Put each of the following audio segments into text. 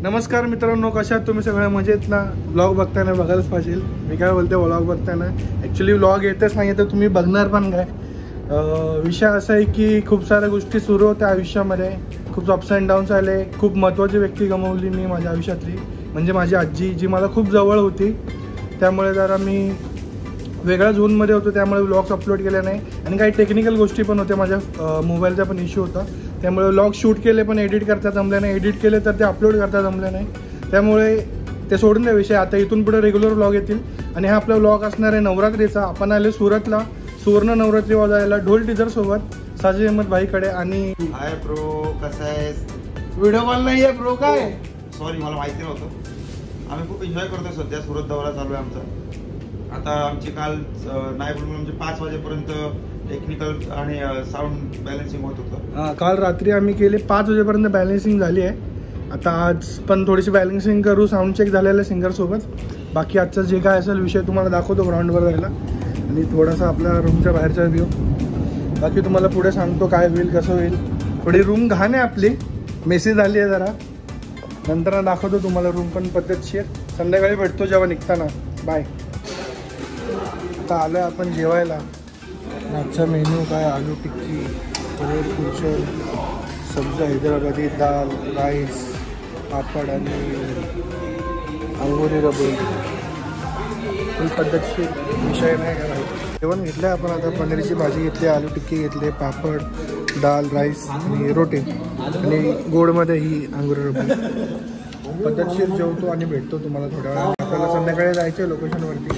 नमस्कार मित्रांनो, कशा आहात तुम्ही? सगळ्या मजेत ना? ब्लॉग बघताना बघायलाच पाहिजे. मी काय बोलते, ब्लॉग बघताना ॲक्च्युली ब्लॉग येतच नाही तर तुम्ही बघणार पण काय. विषय असा आहे की खूप साऱ्या गोष्टी सुरू होत्या आयुष्यामध्ये, खूप अप्स अँड डाऊन्स आले. खूप महत्त्वाची व्यक्ती गमावली मी माझ्या आयुष्यातली, म्हणजे माझी आजी, जी मला खूप जवळ होती. त्यामुळे जरा मी वेगळ्या झोनमध्ये होतो, त्यामुळे व्लॉग्स अपलोड केले नाही. आणि काही टेक्निकल गोष्टी पण होत्या, माझ्या मोबाईलचा पण इश्यू होता. त्यामुळे व्लॉग शूट केले पण एडिट करता जमले नाही, एडिट केले तर ते अपलोड करता जमले नाही. त्यामुळे ते सोडून द्या विषय. आता इथून पुढे रेग्युलर व्लॉग येतील. आणि हा आपला व्लॉग असणार आहे नवरात्रीचा. आपण आले सुरतला सुवर्ण नवरात्री वाजायला ढोल टीजर सोबत साजिद अहमद भाईकडे. आणि हाय ब्रो, कसं आहेस? व्हिडिओ कॉल नाही आहे ब्रो. काय सॉरी, मला माहिती नव्हतं. आम्ही खूप एन्जॉय करतोय सध्या. सुरत दौरा चालू आहे आमचा. आता आमची काल नाही बोलून म्हणजे 5 वाजेपर्यंत टेक्निकल आणि साऊंड बॅलन्सिंग होत होतं. काल रात्री आम्ही केले 5 वाजेपर्यंत बॅलन्सिंग झाली आहे. आता आज पण थोडीशी बॅलन्सिंग करू, साऊंड चेक झालेलं सिंगरसोबत. बाकी आजचा जे काय असेल विषय तुम्हाला दाखवतो ग्राउंडवर जायला, आणि थोडासा आपल्या रूमच्या बाहेरचा व्ह्यू. बाकी तुम्हाला पुढे सांगतो काय होईल कसं होईल. थोडी रूम घाण आहे आपली, मेसी झाली आहे जरा. नंतर दाखवतो तुम्हाला रूम पण पद्धतशीर. संध्याकाळी भेटतो जेव्हा निघताना. बाय. आता आलो आपण जेवायला. आजचा मेन्यू काय, आलू टिक्की, पनीर कुलचे, सब्जी हैदराबादी, दाल, राईस, पापड आणि अंगुरी रबडी. फुल पद्धतशीर विषय नाही का भाई. जेवण घेतलं आहे आपण. आता पनीरची भाजी घेतली, आलू टिक्की घेतली, पापड, दाल, राईस आणि रोटी, आणि गोडमध्ये ही अंगुरी रबडी. पद्धतशीर जेवतो आणि भेटतो तुम्हाला थोड्या वेळा. आपल्याला संध्याकाळी जायचं आहे लोकेशनवरती.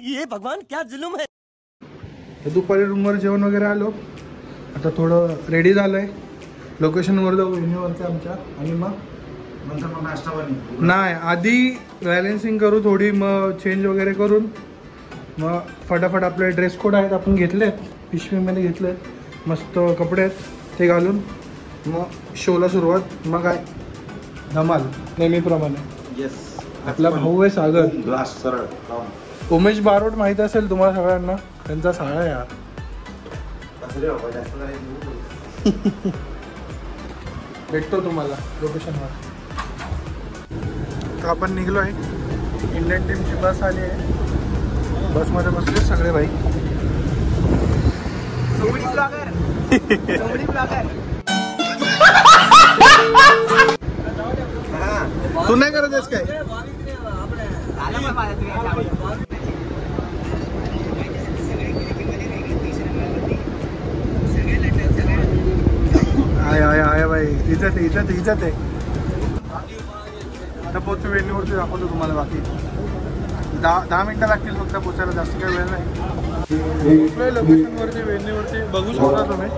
ये भगवान क्या जुलूम है. दुपारी रूमवर जेवण वगैरे आलो. आता थोडं रेडी झालं आहे, लोकेशनवर जाऊ वेन्यूवरती आमच्या. आणि मग नंतर मग नाश्ता बनवू. नाही, आधी बॅलन्सिंग करू थोडी, मग चेंज वगैरे करून मग फटाफट आपले ड्रेस कोड आहेत आपण घेतलेत, पिशवीमध्ये घेतलेत. मस्त कपडे आहेत ते घालून मग शोला सुरुवात. मग काय धमाल नेहमीप्रमाणे. येस, आपला भाऊ आहे सागर. ग्लास सरळ उमेश बारोट माहीत असेल तुम्हाला सगळ्यांना, त्यांचा साळा आहे. भेटतो तुम्हाला लोकेशनवर. तर आपण निघलो आहे. इंडियन टीमची बस आली आहे. बसमध्ये बसले सगळे भाई. तू नाही करत आहेस काय? आहे भाई, इज्जत आहे. आता पोचू वेन्यूवरती, दाखवतो तुम्हाला. बाकी 10 मिनिटं लागतील फक्त पोचायला, जास्त काही वेळ नाही. लोकेशनवरती वेन्यूवरती बघू शकता तुम्ही.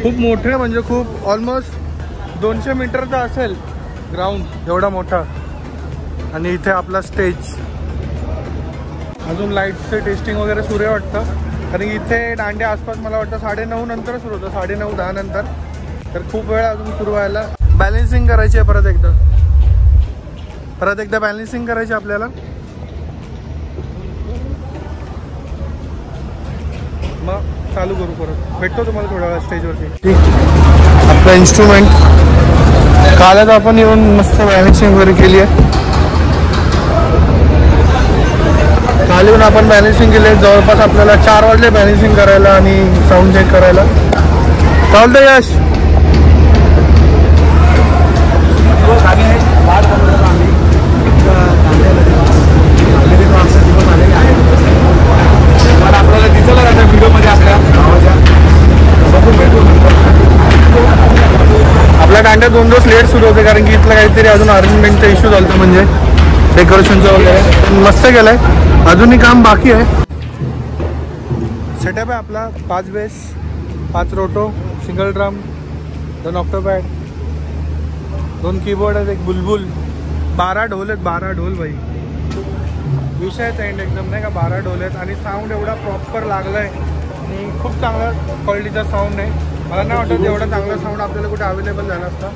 खूप मोठं आहे, म्हणजे खूप ऑलमोस्ट 200 मीटरचा असेल ग्राउंड, एवढा मोठा. आणि इथे आपला स्टेज. अजून लाईटचं टेस्टिंग वगैरे सुरू आहे वाटतं, कारण इथे दांड्या आसपास मला वाटतं 9:30 नंतर सुरू होतं, 9:30-10 नंतर. तर खूप वेळ अजून सुरू व्हायला. बॅलन्सिंग करायची आहे परत एकदा बॅलन्सिंग करायची आपल्याला. मग चालू करू परत. भेटतो तुम्हाला थोड्या वेळा स्टेजवरती. आपला इन्स्ट्रुमेंट कालच आपण येऊन मस्त बॅलन्सिंग वगैरे केली आहे. काल येऊन आपण बॅलन्सिंग केली आहे. जवळपास आपल्याला 4 वाजले बॅलन्सिंग करायला आणि साऊंड चेक करायला. चालतं यश. आपल्याला दिसलं का व्हिडिओमध्ये आपल्या आपल्या दांड्या 2 दिवस लेट सुरू होते, कारण की इथलं काहीतरी अजून अरेंजमेंटचा इश्यू झाला होता, म्हणजे डेकोरेशनचं वगैरे. पण मस्त केलं आहे, अजूनही काम बाकी आहे. सेटअप आहे आपला 5 बेस, 5 रोटो, सिंगल ड्रम, 2 ऑक्टोपॅड, 2 कीबोर्ड आहेत, 1 बुलबुल, 12 ढोल आहेत. 12 ढोल भाई, विषयच एंड एकदम नाही का. 12 ढोल आहेत आणि साऊंड एवढा प्रॉपर लागला आहे आणि खूप चांगला क्वालिटीचा साऊंड आहे. मला नाही वाटत एवढा चांगला साऊंड आपल्याला कुठे अवेलेबल झाला असता.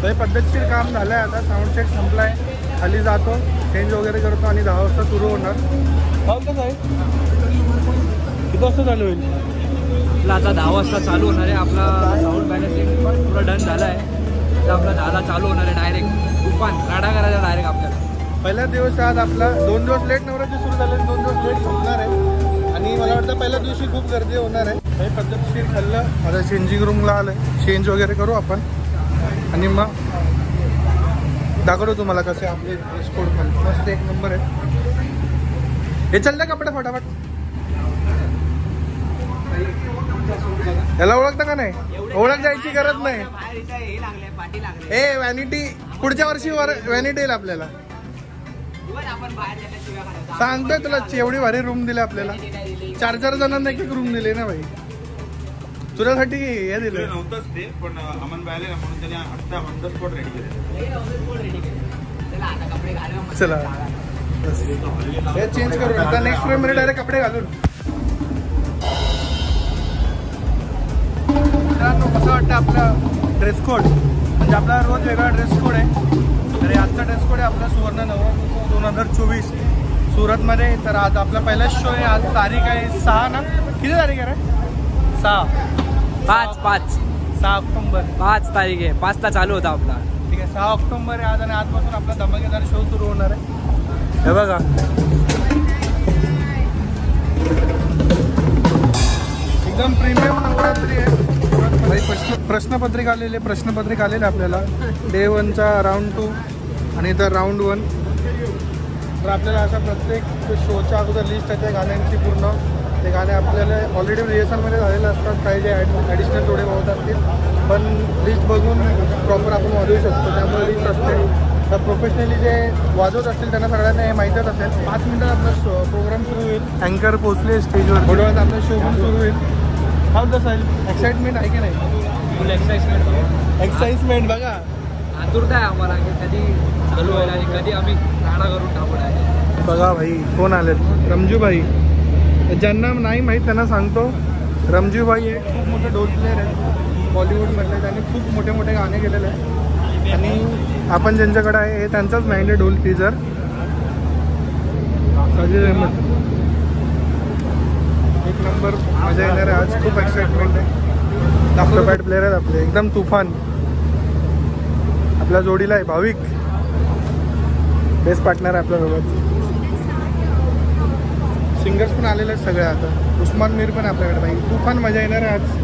तर पद्धतशीर काम झालं आहे. आता साऊंड चेक संपला आहे, खाली जातो, चेंज वगैरे करतो आणि 10 वाजता सुरू होणार. किती वाजता चालू होईल? आपला आता 10 वाजता चालू होणार आहे. आपला साऊंड बॅलन्सिंग पुरा डन झाला आहे. तर आपला 10ला चालू होणार आहे. डायरेक्ट तुफान राडा करायचा डायरेक्ट आपल्याला. पहिला दिवस आज आपला 2 दिवस लेट नवरात्री सुरू झाले, 2 दिवस लेट संपणार आहे. आणि मला वाटतं पहिल्या दिवशी खूप गर्दी होणार आहे. काही पद्धतशीर खाल्लं. आता चेंजिंग रूमला आलं, चेंज वगैरे करू आपण आणि मग दाखवतो तुम्हाला कसे आपले ड्रेस कोड पण मस्त एक नंबर आहे. हे चालतं कपडे फटाफट. याला ओळखतं का नाही? ओळख जायची गरज नाही. ए व्हॅनिटी पुढच्या वर्षी व्हॅनिटी येईल आपल्याला. सांगतोय तुला एवढी भारी रूम दिली आपल्याला. 4 जणांना एक रूम दिले ना भाई. तुझ्यासाठी हे दिलं नव्हतंच ते, पण अमन बाय आले ना म्हणून त्याने आता ऑन द स्पॉट रेडी केले. चला हे चेंज करू. आता नेक्स्ट फ्रेम मध्ये डायरेक्ट कपडे घालून. मित्रांनो कसं वाटतं आपला ड्रेस कोड? म्हणजे आपला रोज वेगळा ड्रेस कोड आहे. तर आजचा ड्रेस कोड आहे आपला सुवर्ण नवरात्र 2024 सुरतमध्ये. तर आज आपला पहिला शो आहे. आज तारीख आहे 6 ना? किती तारीख आहे रे? 6 ऑक्टोबर. 5 तारीख आहे. 5ला चालू होता आपला. ठीक आहे, 6 ऑक्टोबर आहे आज. आणि आजपासून आपला धमाकेदार शो सुरू होणार आहे. हे बघा एकदम प्रीमियम नवरात्री आहे. प्रश्नपत्रिका आलेले आपल्याला डे 1चा राऊंड 2 आणि तर राऊंड 1. तर आपल्याला अशा प्रत्येक शोच्या अगोदर लिस्ट आहे त्या गाण्यांची पूर्ण. ते गाणे आपल्याला ऑलरेडी रिहर्सलमध्ये झालेले असतात. काही जे ॲडिशनल थोडे बहुत असतील, पण लिस्ट बघून प्रॉपर आपण वाजवू शकतो. त्यामुळे लिस्ट असते. तर प्रोफेशनली जे वाजवत असतील त्यांना सगळ्यांना हे माहितीच असेल. 5 मिनिटात आपला प्रोग्राम सुरू होईल. अँकर पोचले स्टेजवर. थोड्या वेळात आपला शो पण सुरू होईल. हाऊ कसं आहे? एक्साइटमेंट आहे की नाही? फुल एक्साइटमेंट बघा. आतुरता आहे आम्हाला की कधी चालू होईल आणि कधी आम्ही राडा करून टाकू आहे. बघा भाई कोण आलेत? रमजूभाई. ज्यांना नाही माहीत त्यांना सांगतो, रमजूभाई हे खूप मोठे ढोल प्लेयर आहेत बॉलिवूडमधले. त्यांनी खूप मोठे मोठे गाणे केलेले आहेत. आणि आपण ज्यांच्याकडे आहे हे त्यांचाच माइंड आहे ढोल टीजर. साजिद अहमद एक नंबर मजा येणार आहे आज. खूप एक्साइटमेंट आहे. पॅड प्लेयर आहेत आपले एकदम तुफान. आपल्या जोडीला आहे भाविक, बेस्ट पार्टनर आहे आपल्यासोबत. सिंगर्स पण आलेले आहेत सगळे. आता उस्मान मीर पण आपल्याकडे. भाई तुफान मजा येणार आहे आज.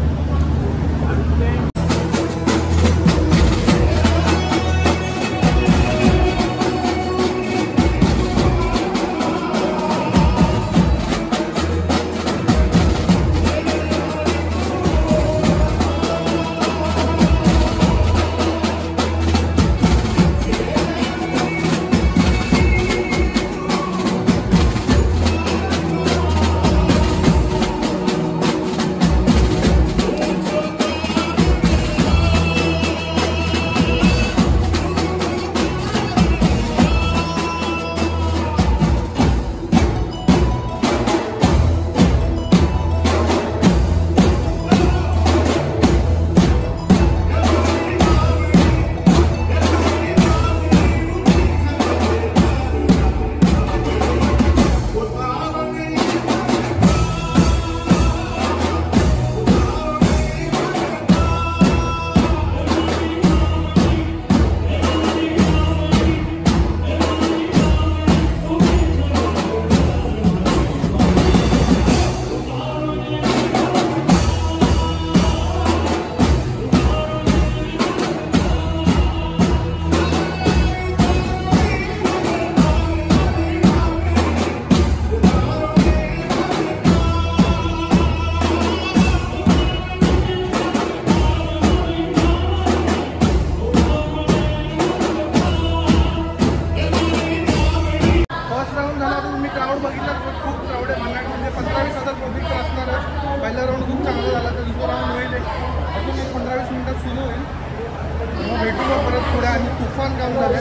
तुफान काम झालं.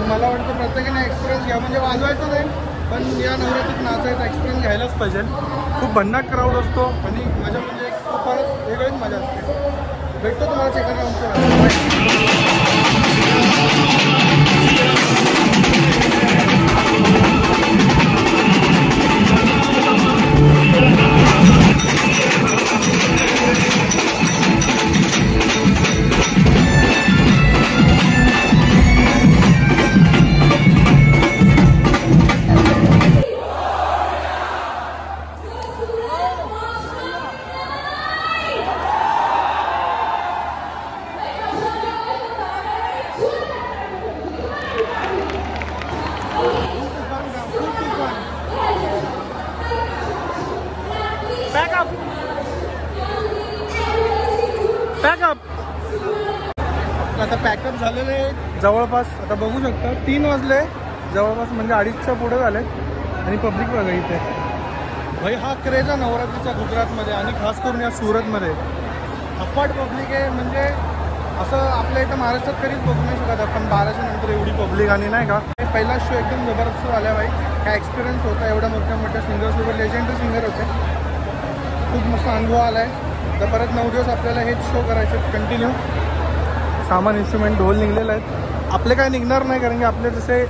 मला वाटतं प्रत्येकाने एक्सपिरियन्स घ्या. म्हणजे वाजवायचं नाही पण या नवरात्रीत नाचायचा एक्सपिरियन्स घ्यायलाच पाहिजे. खूप भन्नाट क्राऊड असतो आणि मजा म्हणजे एक खूपच वेगळीच मजा असते. भेटतो तुम्हाला सेकंड राऊंडचं. झालेले जवळपास आता बघू शकता 3 वाजले जवळपास, म्हणजे 2:30च्या पुढे झाले. आणि पब्लिक बघा इथे भाई, हा क्रेज आहे नवरात्रीचा गुजरातमध्ये आणि खास करून या सुरतमध्ये. अफाट पब्लिक आहे, म्हणजे असं आपल्या इथं महाराष्ट्रात कधीच बघू नाही शकत आपण 12च्या नंतर एवढी पब्लिक. आणि नाही का पहिला शो एकदम जबरदस्त झाला भाई. काय एक्सपिरियन्स होता, एवढ्या मोठ्या मोठ्या सिंगर्ससोबत, लेजेंडरी सिंगर होते, खूप मस्त अनुभव आला आहे. तर परत 9 दिवस आपल्याला हेच शो करायचे कंटिन्यू. सामान इन्स्ट्रुमेंट ढोल निघलेले आहेत, आपले काय निघणार नाही कारण की आपले जसे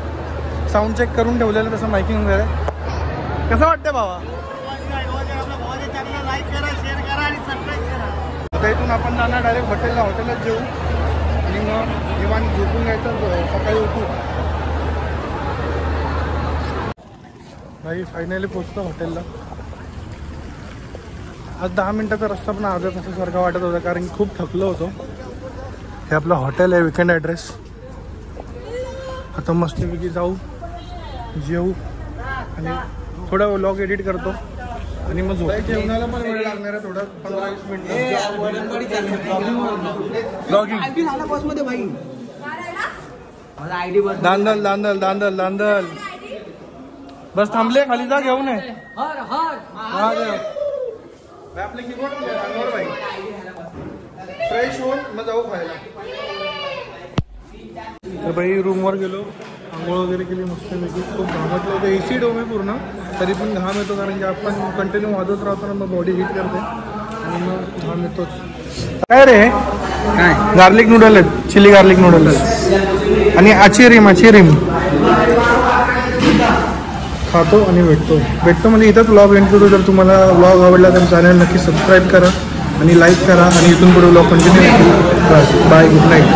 साऊंड चेक करून ठेवलेलं तसं मायकिंग वगैरे. कसं वाटतं बाबा? आता इथून आपण जाणार डायरेक्ट हॉटेलला, हॉटेलात जेऊ आणि मग निवांत झोपून घ्यायचं, सकाळी उठू. भाई फायनली पोचतो हॉटेलला. आज 10 मिनिटाचा रस्ता पण अर्ध्या तासासारखा वाटत होता कारण की खूप थकलो होतो. हे आपलं हॉटेल आहे, विकेंड ॲड्रेस. आता मस्तपैकी जाऊ, जेऊ आणि थोडा व्लॉग एडिट करतो आणि मग झोप. जेवणाला पण वेळ लागणार आहे थोडं, 15-20 मिनिट ब्लॉगिंग. दांदल दांदल दांदल दांदल बस थांबले, खाली जा घेऊन ये. आपले कीबोर्ड भाई फ्रेश होऊन मग जाऊ खायला. तर बाई रूमवर गेलो, आंघोळ वगैरे केली मस्तपैकी. खूप घामटलं होतं, AC डोम आहे पूर्ण, तरी पण घाम येतो कारण की आपण कंटिन्यू वाजवत राहतो ना, मग बॉडी हीट करते आणि मग घाम येतोच. काय रे, काय गार्लिक नूडल आहेत, चिली गार्लिक नूडल आणि आचिरीम खातो आणि भेटतो म्हणजे इथंच व्लॉग एंड करू. जर तुम्हाला व्लॉग आवडला तर चॅनल नक्की सबस्क्राईब करा आणि लाईक करा आणि इथून पुढे व्लॉग कंटिन्यू. बस बाय, गुड नाईट.